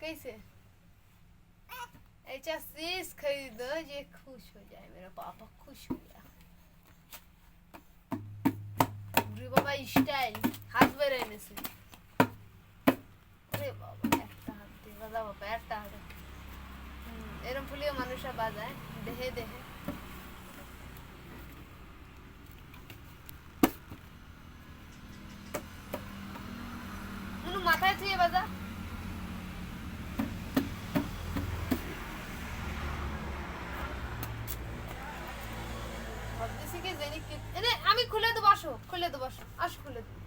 कैसे ऐसा चीज खरीदो ये खुश हो जाए मेरा पापा खुश हो गया गुरु बाबा स्टाइल हाथ में रहने से अरे बाबा একটা হাত দিয়ে বাজা বাবা একটা হাতে এরকম ফুলিয়ে মানুষরা বাজায় দেহে দেহে মাথায় ছুঁয়ে বাজা ভাবতেছি কি জানি কি আমি খুলে দেবো আসো আসো খুলে দেবো